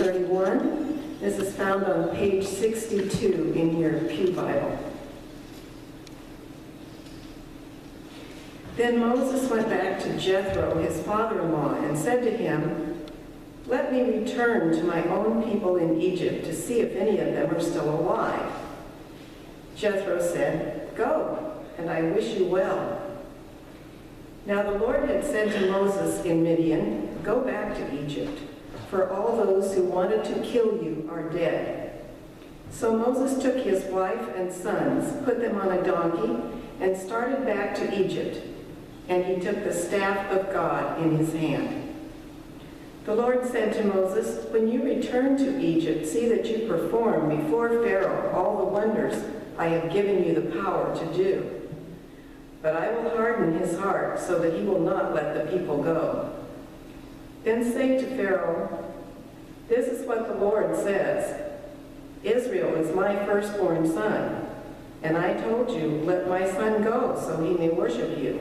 31. This is found on page 62 in your Pew Bible. Then Moses went back to Jethro, his father-in-law, and said to him, "Let me return to my own people in Egypt to see if any of them are still alive." Jethro said, "Go, and I wish you well." Now the Lord had said to Moses in Midian, "Go back to Egypt, for all those who wanted to kill you are dead." So Moses took his wife and sons, put them on a donkey, and started back to Egypt. And he took the staff of God in his hand. The Lord said to Moses, "When you return to Egypt, see that you perform before Pharaoh all the wonders I have given you the power to do. But I will harden his heart so that he will not let the people go. Then say to Pharaoh, 'This is what the Lord says. Israel is my firstborn son. And I told you, let my son go so he may worship you.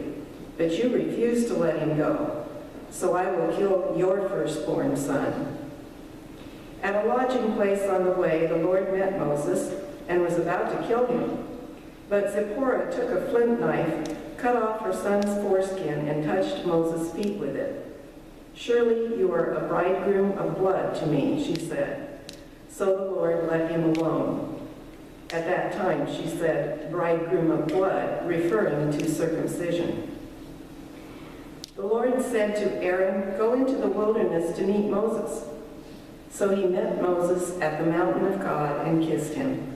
But you refused to let him go. So I will kill your firstborn son.' At a lodging place on the way, the Lord met Moses and was about to kill him. But Zipporah took a flint knife, cut off her son's foreskin, and touched Moses' feet with it. 'Surely you are a bridegroom of blood to me,' she said. So the Lord let him alone. At that time she said, 'bridegroom of blood,' referring to circumcision. The Lord said to Aaron, 'Go into the wilderness to meet Moses.' So he met Moses at the mountain of God and kissed him.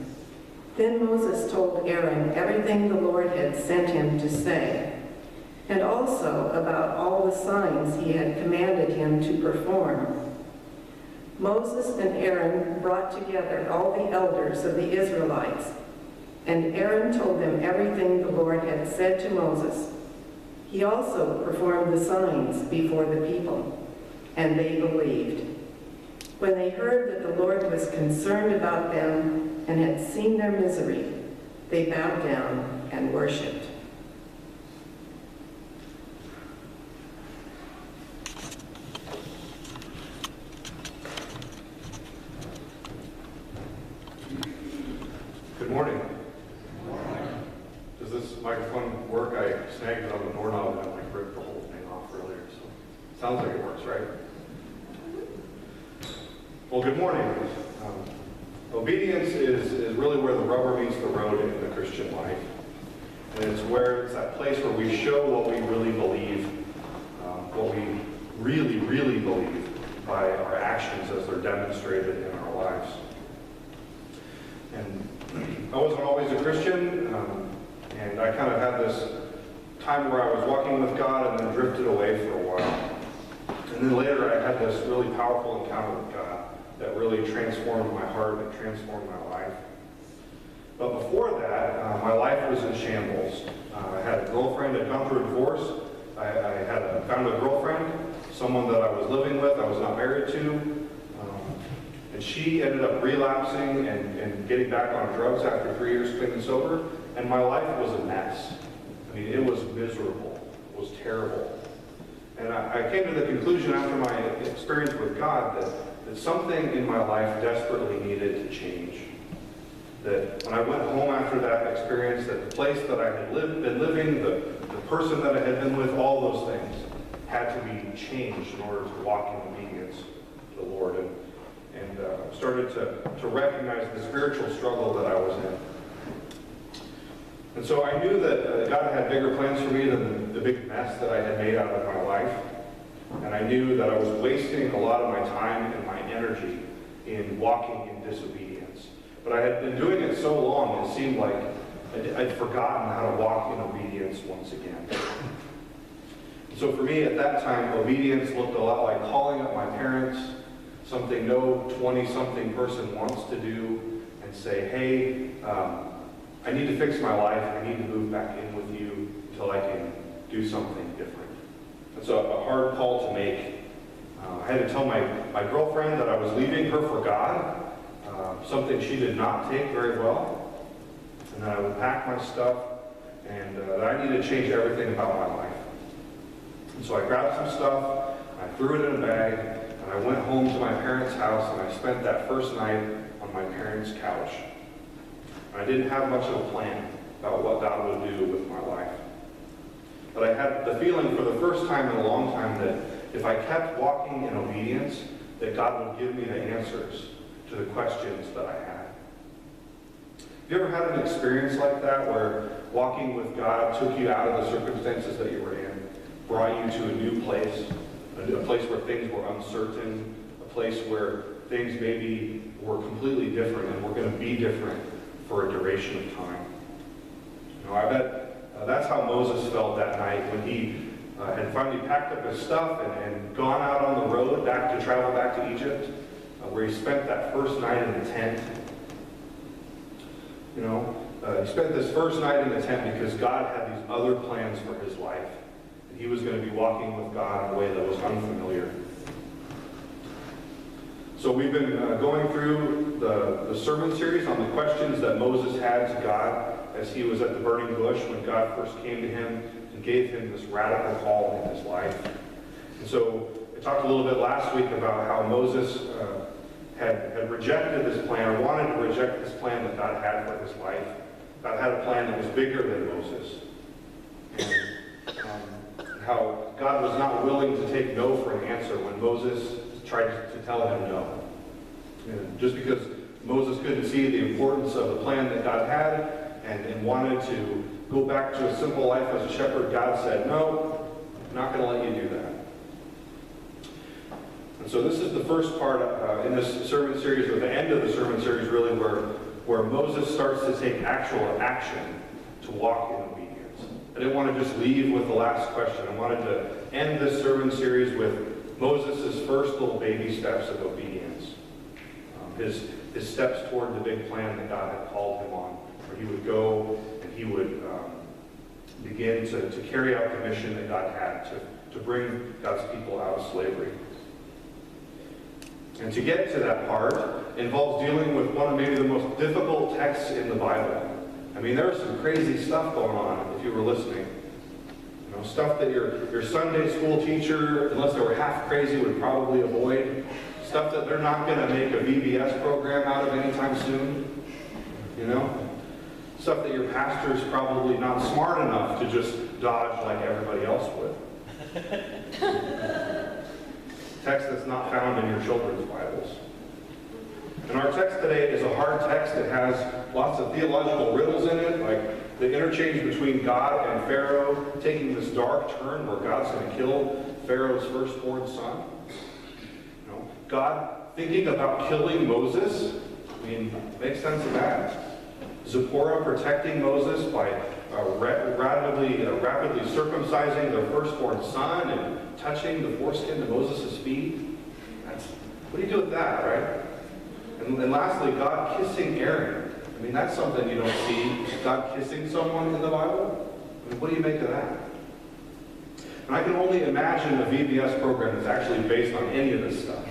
Then Moses told Aaron everything the Lord had sent him to say, and also about all the signs he had commanded him to perform. Moses and Aaron brought together all the elders of the Israelites, and Aaron told them everything the Lord had said to Moses. He also performed the signs before the people, and they believed. When they heard that the Lord was concerned about them and had seen their misery, they bowed down and worshipped. Good morning. Does this microphone work? I snagged it on the doorknob and I ripped the whole thing off earlier, so sounds like it works, right? Well, good morning. Obedience is really where the rubber meets the road in the Christian life. And it's that place where we show what we really believe, what we really, really believe by our actions as they're demonstrated in our lives. And I wasn't always a Christian, and I kind of had this time where I was walking with God and then drifted away for a while. And then later I had this really powerful encounter with God that really transformed my heart and transformed my life. But before that, my life was in shambles. I had a girlfriend, I'd gone through a divorce. I had found a girlfriend, someone that I was living with, I was not married to. And she ended up relapsing and getting back on drugs after 3 years clean and sober. And my life was a mess. I mean, it was miserable. It was terrible. And I came to the conclusion after my experience with God that something in my life desperately needed to change. That when I went home after that experience, that the place that I had been living, the person that I had been with, all those things had to be changed in order to walk in obedience to the Lord. And started to recognize the spiritual struggle that I was in. And so I knew that God had bigger plans for me than the big mess that I had made out of my life. And I knew that I was wasting a lot of my time and my energy in walking in disobedience. But I had been doing it so long, it seemed like I'd forgotten how to walk in obedience once again. So for me at that time, obedience looked a lot like calling up my parents, something no 20-something person wants to do, and say, "Hey, I need to fix my life. I need to move back in with you until I can do something different." It's a hard call to make. I had to tell my girlfriend that I was leaving her for God, something she did not take very well, and that I would pack my stuff, and that I needed to change everything about my life. And so I grabbed some stuff, I threw it in a bag, And I went home to my parents' house, and I spent that first night on my parents' couch. And I didn't have much of a plan about what God would do with my life. But I had the feeling for the first time in a long time that if I kept walking in obedience, that God would give me the answers to the questions that I had. Have you ever had an experience like that where walking with God took you out of the circumstances that you were in, brought you to a new place, a place where things were uncertain, a place where things maybe were completely different and were going to be different for a duration of time? You know, I bet that's how Moses felt that night when he had finally packed up his stuff and gone out on the road to travel back to Egypt, where he spent that first night in the tent. You know, he spent this first night in the tent because God had these other plans for his life. And he was going to be walking with God in a way that was unfamiliar. So we've been going through the sermon series on the questions that Moses had to God as he was at the burning bush when God first came to him and gave him this radical call in his life. And so I talked a little bit last week about how Moses had rejected this plan, or wanted to reject this plan that God had for his life. God had a plan that was bigger than Moses. And how God was not willing to take no for an answer when Moses tried to tell him no. And just because Moses couldn't see the importance of the plan that God had and wanted to go back to a simple life as a shepherd, God said, no, I'm not going to let you do that. And so this is the first part in this sermon series, or the end of the sermon series really, where Moses starts to take actual action to walk in obedience. I didn't want to just leave with the last question. I wanted to end this sermon series with Moses' first little baby steps of obedience. His steps toward the big plan that God had called him on, where he would go and he would begin to carry out the mission that God had to bring God's people out of slavery. And to get to that part involves dealing with one of maybe the most difficult texts in the Bible. I mean, there was some crazy stuff going on if you were listening. You know, stuff that your Sunday school teacher, unless they were half crazy, would probably avoid. Stuff that they're not going to make a VBS program out of anytime soon. You know? Stuff that your pastor's probably not smart enough to just dodge like everybody else would. Text that's not found in your children's Bibles. And our text today is a hard text. It has lots of theological riddles in it, like the interchange between God and Pharaoh taking this dark turn where God's going to kill Pharaoh's firstborn son. You know, God thinking about killing Moses. I mean, makes sense of that. Zipporah protecting Moses by rapidly circumcising their firstborn son and touching the foreskin to Moses' feet. What do you do with that, right? And lastly, God kissing Aaron. I mean, that's something you don't see. God kissing someone in the Bible. I mean, what do you make of that? And I can only imagine a VBS program that's actually based on any of this stuff.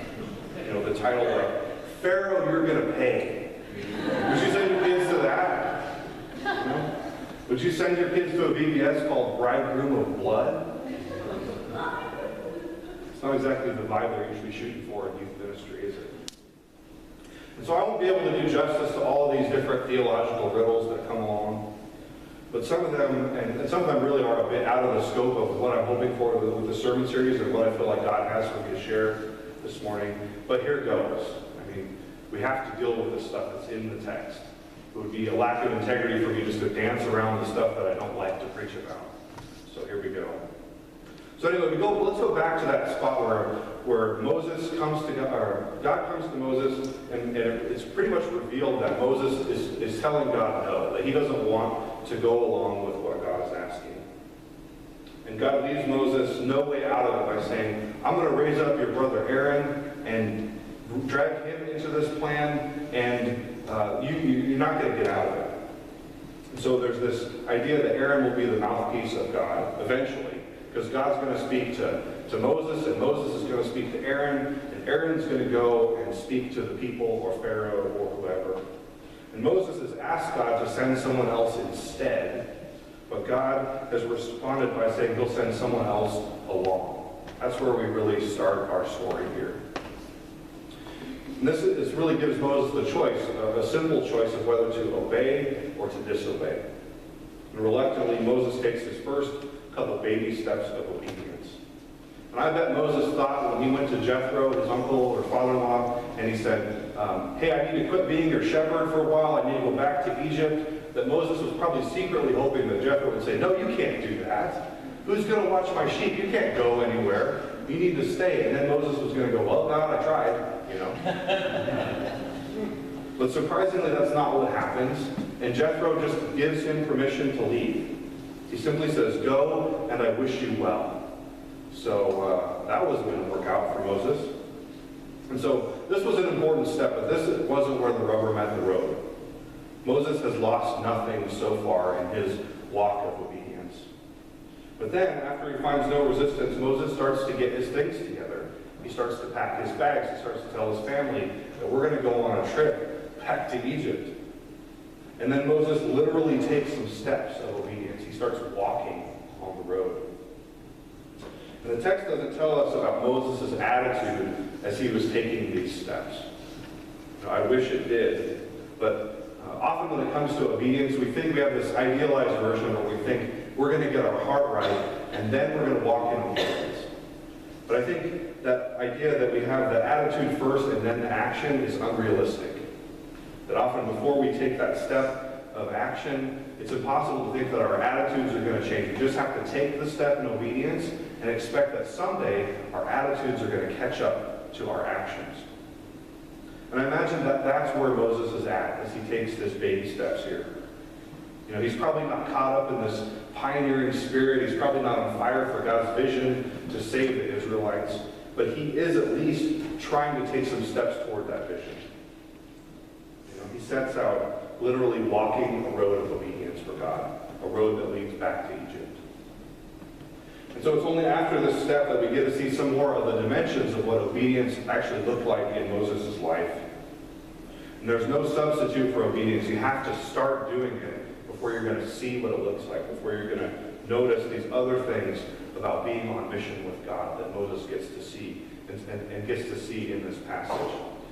You know, the title like, Pharaoh, you're going to pay. Would you send your kids to that? You know? Would you send your kids to a VBS called Bridegroom of Blood? It's not exactly the vibe they're usually shooting for in youth ministry, is it? And so I won't be able to do justice to all of these different theological riddles that come along. But some of them, and some of them really are a bit out of the scope of what I'm hoping for with the sermon series and what I feel like God has for me to share this morning. But here it goes. I mean, we have to deal with this stuff that's in the text. It would be a lack of integrity for me just to dance around the stuff that I don't like to preach about. So here we go. So anyway, let's go back to that spot where Moses comes to God, or God comes to Moses, and it's pretty much revealed that Moses is telling God no, that he doesn't want to go along with what God is asking. And God leaves Moses no way out of it by saying, I'm going to raise up your brother Aaron and drag him into this plan, and you're not going to get out of it. And so there's this idea that Aaron will be the mouthpiece of God eventually. Because God's going to speak to Moses, and Moses is going to speak to Aaron, and Aaron's going to go and speak to the people or Pharaoh or whoever. And Moses has asked God to send someone else instead, but God has responded by saying he'll send someone else along. That's where we really start our story here. And this really gives Moses the choice, a simple choice of whether to obey or to disobey. And reluctantly, Moses takes his first couple baby steps of obedience. And I bet Moses thought when he went to Jethro, his uncle or father-in-law, and he said, hey, I need to quit being your shepherd for a while, I need to go back to Egypt, that Moses was probably secretly hoping that Jethro would say, no, you can't do that. Who's going to watch my sheep? You can't go anywhere. You need to stay. And then Moses was going to go, well, God, I tried, you know. But surprisingly, that's not what happens. And Jethro just gives him permission to leave. He simply says, go, and I wish you well. So that wasn't going to work out for Moses. And so this was an important step, but this wasn't where the rubber met the road. Moses has lost nothing so far in his walk of obedience. But then, after he finds no resistance, Moses starts to get his things together. He starts to pack his bags. He starts to tell his family that we're going to go on a trip back to Egypt. And then Moses literally takes some steps of obedience. He starts walking on the road. And the text doesn't tell us about Moses' attitude as he was taking these steps. I wish it did. But often when it comes to obedience, we think we have this idealized version where we think we're going to get our heart right, and then we're going to walk in obedience. But I think that idea that we have the attitude first and then the action is unrealistic. That often before we take that step of action, it's impossible to think that our attitudes are going to change. We just have to take the step in obedience and expect that someday our attitudes are going to catch up to our actions. And I imagine that that's where Moses is at as he takes his baby steps here. You know, he's probably not caught up in this pioneering spirit. He's probably not on fire for God's vision to save the Israelites. But he is at least trying to take some steps toward that vision. You know, he sets out literally walking a road of obedience for God, a road that leads back to Egypt. And so it's only after this step that we get to see some more of the dimensions of what obedience actually looked like in Moses' life. And there's no substitute for obedience. You have to start doing it before you're going to see what it looks like, before you're going to notice these other things about being on mission with God that Moses gets to see and gets to see in this passage.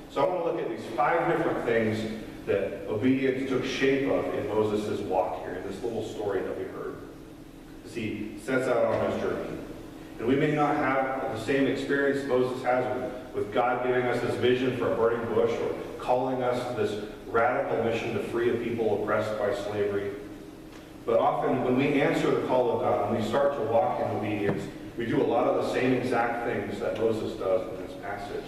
So I want to look at these 5 different things that obedience took shape of in Moses' walk here, in this little story that we heard. As he sets out on his journey. And we may not have the same experience Moses has with God giving us this vision for a burning bush or calling us to this radical mission to free a people oppressed by slavery. But often when we answer the call of God, when we start to walk in obedience, we do a lot of the same exact things that Moses does in this passage.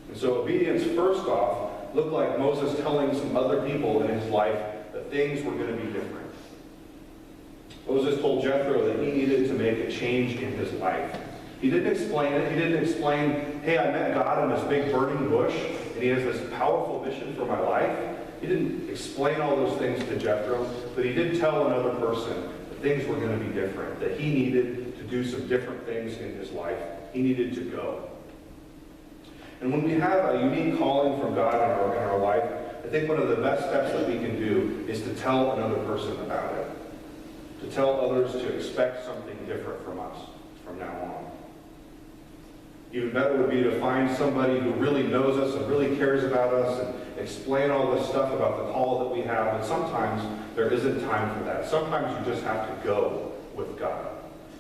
And so obedience, first off, looked like Moses telling some other people in his life that things were going to be different. Moses told Jethro that he needed to make a change in his life. He didn't explain it. He didn't explain, hey, I met God in this big burning bush, and he has this powerful mission for my life. He didn't explain all those things to Jethro, but he did tell another person that things were going to be different, that he needed to do some different things in his life. He needed to go. And when we have a unique calling from God in our life, I think one of the best steps that we can do is to tell another person about it. To tell others to expect something different from us from now on. Even better would be to find somebody who really knows us and really cares about us and explain all this stuff about the call that we have. And sometimes there isn't time for that. Sometimes you just have to go with God.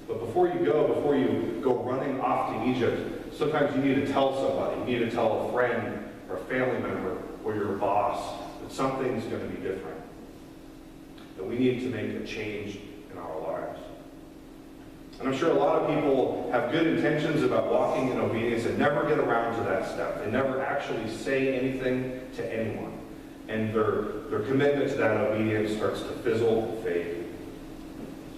But before you go running off to Egypt, sometimes you need to tell somebody. You need to tell a friend or a family member or your boss that something's going to be different. That we need to make a change in our lives. And I'm sure a lot of people have good intentions about walking in obedience and never get around to that step. They never actually say anything to anyone. And their commitment to that obedience starts to fizzle and fade.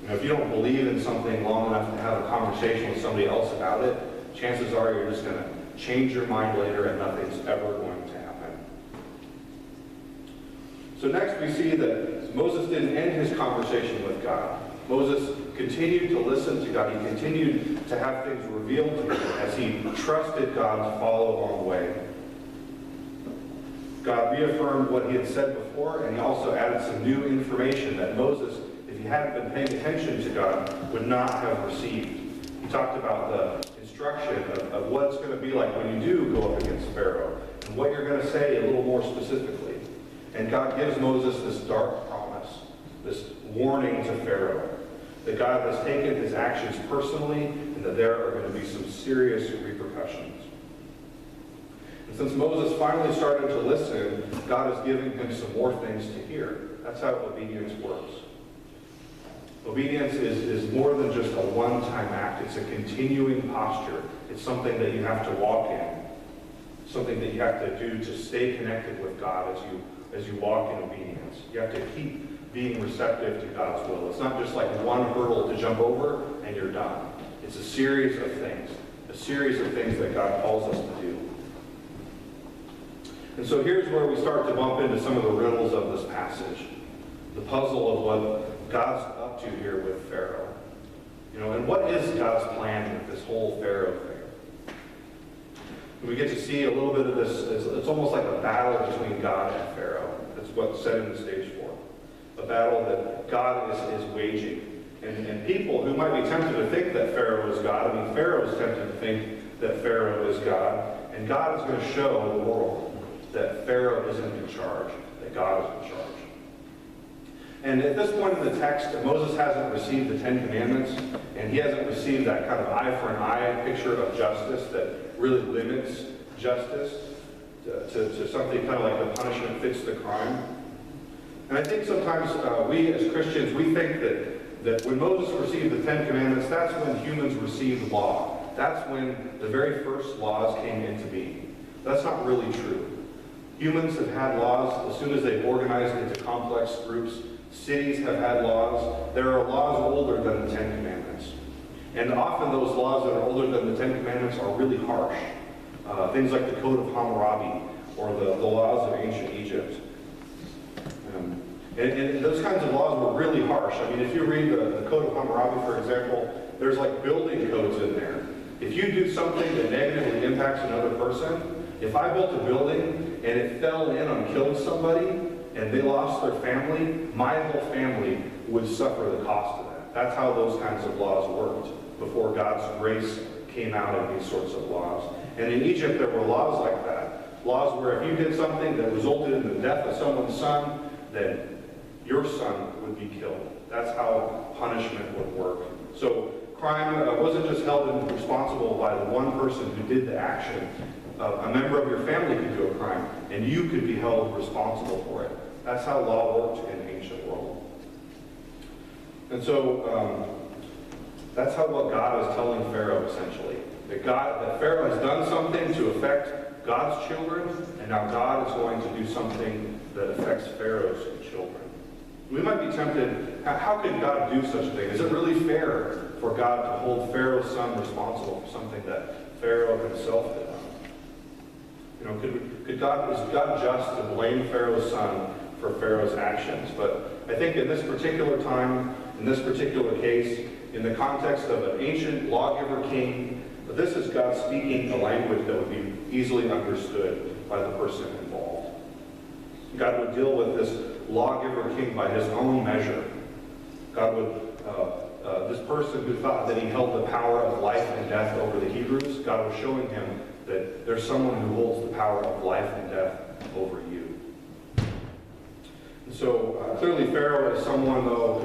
You know, if you don't believe in something long enough to have a conversation with somebody else about it, chances are you're just going to change your mind later and nothing's ever going to happen. So next we see that Moses didn't end his conversation with God. Moses continued to listen to God. He continued to have things revealed to him as he trusted God to follow along the way. God reaffirmed what he had said before, and he also added some new information that Moses, if he hadn't been paying attention to God, would not have received. He talked about the instruction of what it's going to be like when you do go up against Pharaoh, and what you're going to say a little more specifically. And God gives Moses this dark promise, this warning to Pharaoh, that God has taken his actions personally and that there are going to be some serious repercussions. And since Moses finally started to listen, God is giving him some more things to hear. That's how obedience works. Obedience is more than just a one-time act. It's a continuing posture. It's something that you have to walk in, something that you have to do to stay connected with God as you walk in obedience. You have to keep being receptive to God's will. It's not just like one hurdle to jump over and you're done. It's a series of things that God calls us to do. And so here's where we start to bump into some of the riddles of this passage, the puzzle of what God's up to here with Pharaoh. And what is God's plan with this whole Pharaoh thing? We get to see a little bit of this. It's almost like a battle between God and Pharaoh. That's what's setting the stage for. A battle that God is waging. And people who might be tempted to think that Pharaoh is God, Pharaoh is tempted to think that Pharaoh is God, and God is going to show the world that Pharaoh isn't in charge, that God is in charge. And at this point in the text, Moses hasn't received the Ten Commandments, and he hasn't received that kind of eye for an eye picture of justice that really limits justice to something kind of like the punishment fits the crime. And I think sometimes we as Christians, we think that when Moses received the Ten Commandments, that's when humans received law. That's when the very first laws came into being. That's not really true. Humans have had laws as soon as they've organized into complex groups. Cities have had laws. There are laws older than the Ten Commandments. And often those laws that are older than the Ten Commandments are really harsh. Things like the Code of Hammurabi or the laws of ancient Egypt. And those kinds of laws were really harsh. If you read the Code of Hammurabi, for example, there's like building codes in there. If you do something that negatively impacts another person, if I built a building and it fell in and killed somebody and they lost their family, my whole family would suffer the cost of that. That's how those kinds of laws worked before God's grace came out in these sorts of laws. And in Egypt, there were laws like that. Laws where if you did something that resulted in the death of someone's son, then your son would be killed. That's how punishment would work. So crime wasn't just held responsible by the one person who did the action. A member of your family could do a crime, and you could be held responsible for it. That's how law worked in the ancient world. And so that's what God is telling Pharaoh, essentially. That Pharaoh has done something to affect God's children, and now God is going to do something that affects Pharaoh's children. We might be tempted, how could God do such a thing? Is it really fair for God to hold Pharaoh's son responsible for something that Pharaoh himself did? Is God just to blame Pharaoh's son for Pharaoh's actions? But I think in this particular time, in this particular case, in the context of an ancient lawgiver king, this is God speaking a language that would be easily understood by the person involved. God would deal with this lawgiver king by his own measure. God would, this person who thought that he held the power of life and death over the Hebrews, God was showing him that there's someone who holds the power of life and death over you. And so clearly Pharaoh is someone, though,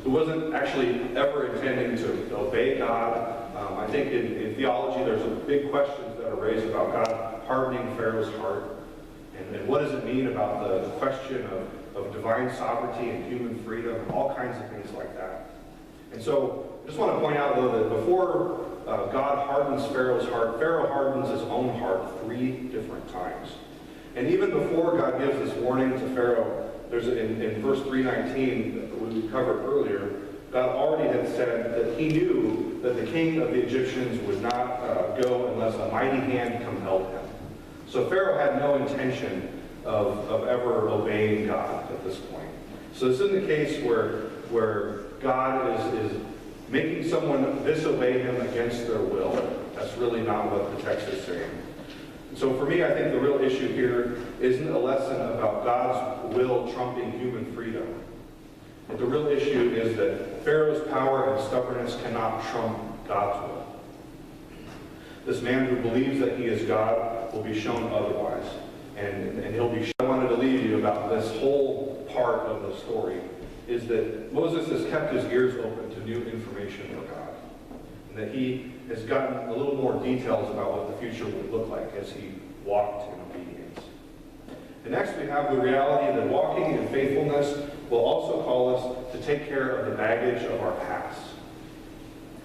who wasn't actually ever intending to obey God. I think in theology there's a big questions that are raised about God hardening Pharaoh's heart. And what does it mean about the question of divine sovereignty and human freedom and all kinds of things like that. And so I just want to point out, though, that before God hardens Pharaoh's heart, Pharaoh hardens his own heart 3 different times. And even before God gives this warning to Pharaoh, there's in verse 3:19 that we covered earlier, God already had said that he knew that the king of the Egyptians would not go unless a mighty hand compelled him. So Pharaoh had no intention of ever obeying God at this point. So this isn't the case where God is making someone disobey him against their will. That's really not what the text is saying. So for me, I think the real issue here isn't a lesson about God's will trumping human freedom. But the real issue is that Pharaoh's power and stubbornness cannot trump God's will. This man who believes that he is God will be shown otherwise. this whole part of the story is that Moses has kept his ears open to new information from God, and that he has gotten a little more details about what the future would look like as he walked in obedience. And next we have the reality that walking in faithfulness will also call us to take care of the baggage of our past.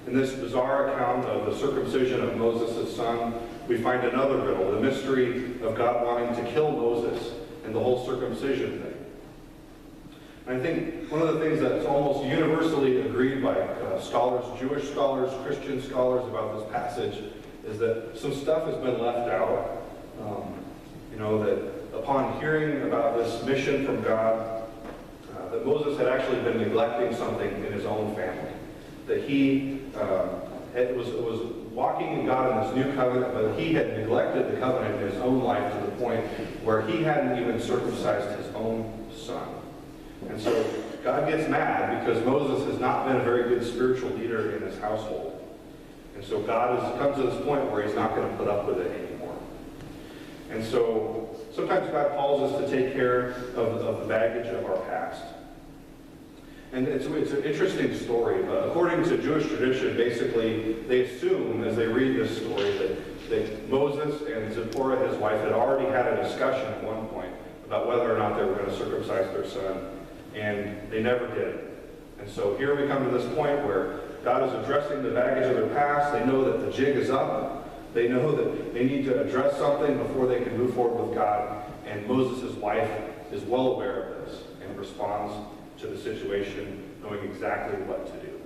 In this bizarre account of the circumcision of Moses' son, we find another riddle, the mystery of God wanting to kill Moses and the whole circumcision thing. And I think one of the things that's almost universally agreed by scholars, Jewish scholars, Christian scholars about this passage is that some stuff has been left out. That upon hearing about this mission from God, that Moses had actually been neglecting something in his own family. That he was walking in God in this new covenant, but he had neglected the covenant in his own life to the point where he hadn't even circumcised his own son. And so God gets mad because Moses has not been a very good spiritual leader in his household. And so God comes to this point where he's not going to put up with it anymore. And so sometimes God calls us to take care of the baggage of our past. And it's an interesting story. According to Jewish tradition, basically, they assume, as they read this story, that Moses and Zipporah, his wife, had already had a discussion at one point about whether or not they were going to circumcise their son, and they never did. And so here we come to this point where God is addressing the baggage of their past. They know that the jig is up. They know that they need to address something before they can move forward with God. And Moses' wife is well aware of this and responds to the situation, knowing exactly what to do.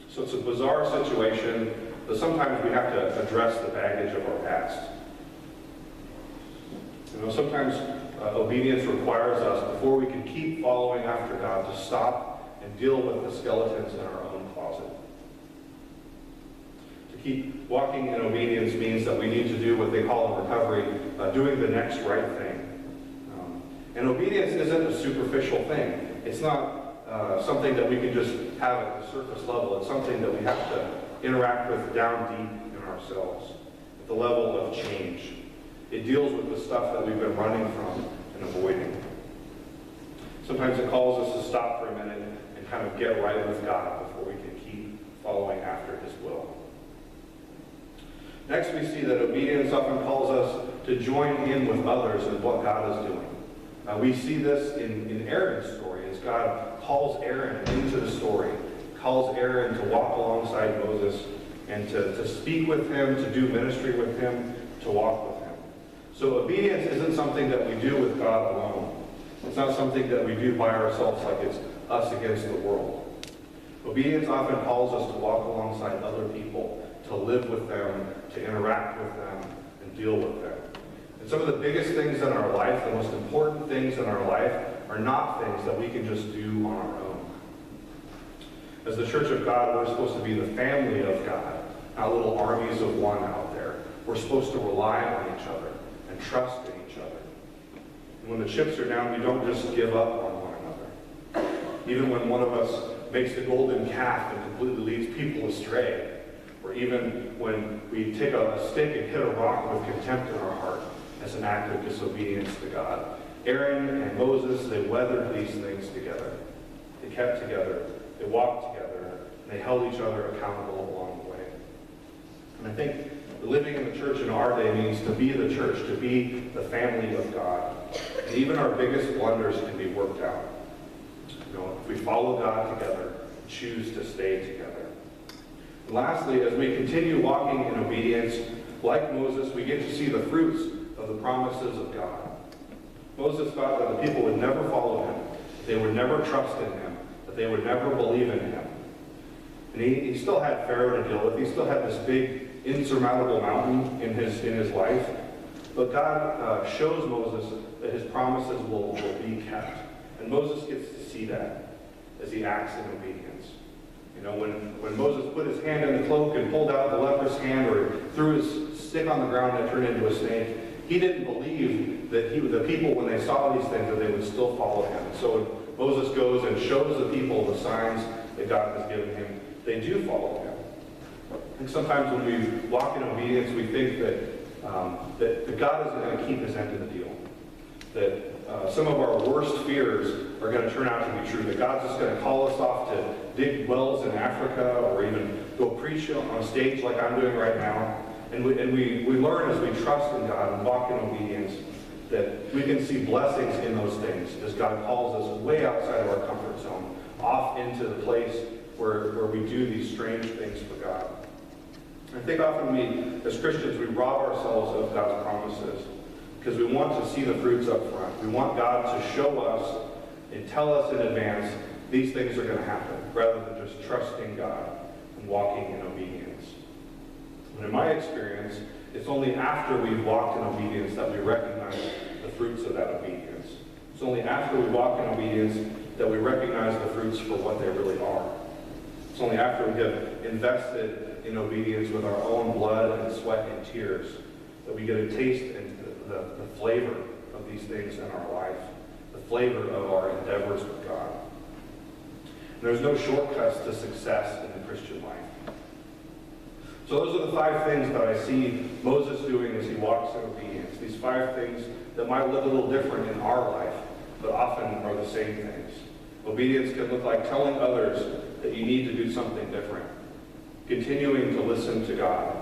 So it's a bizarre situation, but sometimes we have to address the baggage of our past. Sometimes obedience requires us, before we can keep following after God, to stop and deal with the skeletons in our own closet. To keep walking in obedience means that we need to do what they call in recovery, doing the next right thing. And obedience isn't a superficial thing. It's not something that we can just have at the surface level. It's something that we have to interact with down deep in ourselves, at the level of change. It deals with the stuff that we've been running from and avoiding. Sometimes it calls us to stop for a minute and kind of get right with God before we can keep following after His will. Next, we see that obedience often calls us to join in with others in what God is doing. We see this in Aaron's story, as God calls Aaron into the story, calls Aaron to walk alongside Moses and to speak with him, to do ministry with him, to walk with him. So obedience isn't something that we do with God alone. It's not something that we do by ourselves like it's us against the world. Obedience often calls us to walk alongside other people, to live with them, to interact with them, and deal with them. And some of the biggest things in our life, the most important things in our life, are not things that we can just do on our own. As the Church of God, we're supposed to be the family of God, not little armies of one out there. We're supposed to rely on each other and trust in each other. And when the chips are down, we don't just give up on one another. Even when one of us makes the golden calf and completely leads people astray, or even when we take a stick and hit a rock with contempt in our heart, as an act of disobedience to God. Aaron and Moses, they weathered these things together. They kept together, they walked together, and they held each other accountable along the way. And I think living in the church in our day means to be the church, to be the family of God. And even our biggest blunders can be worked out. If we follow God together, choose to stay together. And lastly, as we continue walking in obedience, like Moses, we get to see the fruits of the promises of God. Moses thought that the people would never follow him, that they would never trust in him, that they would never believe in him. And he still had Pharaoh to deal with. He still had this big, insurmountable mountain in his life. But God shows Moses that his promises will be kept. And Moses gets to see that as he acts in obedience. When Moses put his hand in the cloak and pulled out the leper's hand, or threw his stick on the ground and it turned into a snake, he didn't believe that the people, when they saw these things, that they would still follow him. And so when Moses goes and shows the people the signs that God has given him, they do follow him. And sometimes when we walk in obedience, we think that God isn't going to keep his end of the deal. that some of our worst fears are going to turn out to be true, that God's just going to call us off to dig wells in Africa or even go preach on a stage like I'm doing right now. And we learn as we trust in God and walk in obedience that we can see blessings in those things as God calls us way outside of our comfort zone, off into the place where we do these strange things for God. I think often we, as Christians, we rob ourselves of God's promises because we want to see the fruits up front. We want God to show us and tell us in advance these things are going to happen, rather than just trusting God and walking in obedience. And in my experience, it's only after we've walked in obedience that we recognize the fruits of that obedience. It's only after we walk in obedience that we recognize the fruits for what they really are. It's only after we have invested in obedience with our own blood and sweat and tears that we get a taste and the flavor of these things in our life, the flavor of our endeavors with God. And there's no shortcuts to success in the Christian life. So those are the 5 things that I see Moses doing as he walks in obedience. These 5 things that might look a little different in our life, but often are the same things. Obedience can look like telling others that you need to do something different, continuing to listen to God,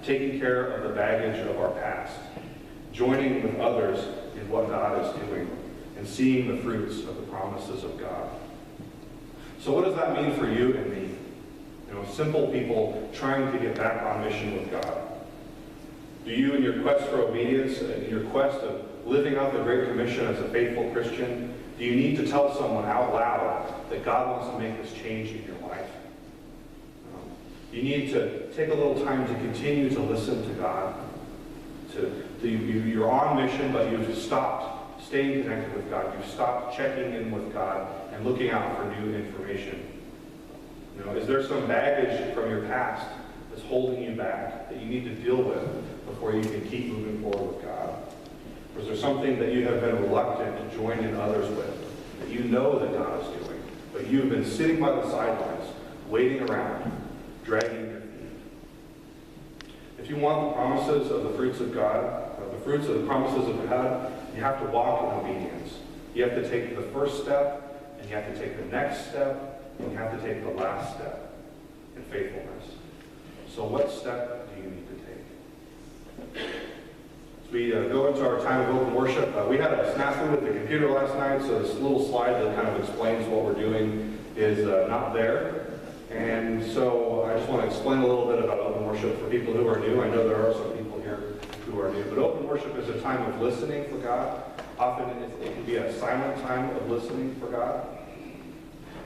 taking care of the baggage of our past, joining with others in what God is doing, and seeing the fruits of the promises of God. So what does that mean for you and me? Simple people trying to get back on mission with God. Do you, in your quest for obedience, in your quest of living out the Great Commission as a faithful Christian, do you need to tell someone out loud that God wants to make this change in your life? You need to take a little time to continue to listen to God. You're on mission, but you've stopped staying connected with God. You've stopped checking in with God and looking out for new information. Is there some baggage from your past that's holding you back that you need to deal with before you can keep moving forward with God? Or is there something that you have been reluctant to join in others with that you know that God is doing, but you've been sitting by the sidelines, waiting around, dragging your feet? If you want the promises of the fruits of God, the fruits of the promises of God, you have to walk in obedience. You have to take the first step, and you have to take the next step, and you have to take the last step in faithfulness. So what step do you need to take? As we go into our time of open worship, we had a snafu with the computer last night, so this little slide that kind of explains what we're doing is not there. And so I just want to explain a little bit about open worship for people who are new. I know there are some people here who are new, but open worship is a time of listening for God. Often it can be a silent time of listening for God.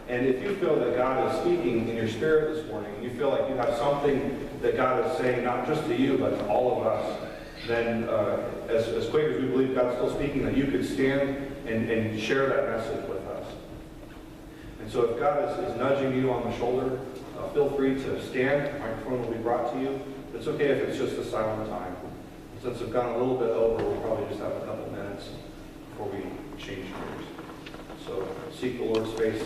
And if you feel that God is speaking in your spirit this morning, and you feel like you have something that God is saying, not just to you, but to all of us, then as Quakers, we believe God's still speaking, that you could stand and share that message with us. And so if God is nudging you on the shoulder, feel free to stand. The microphone will be brought to you. It's okay if it's just a silent time. Since we've gone a little bit over, we'll probably just have a couple minutes before we change gears. So seek the Lord's face.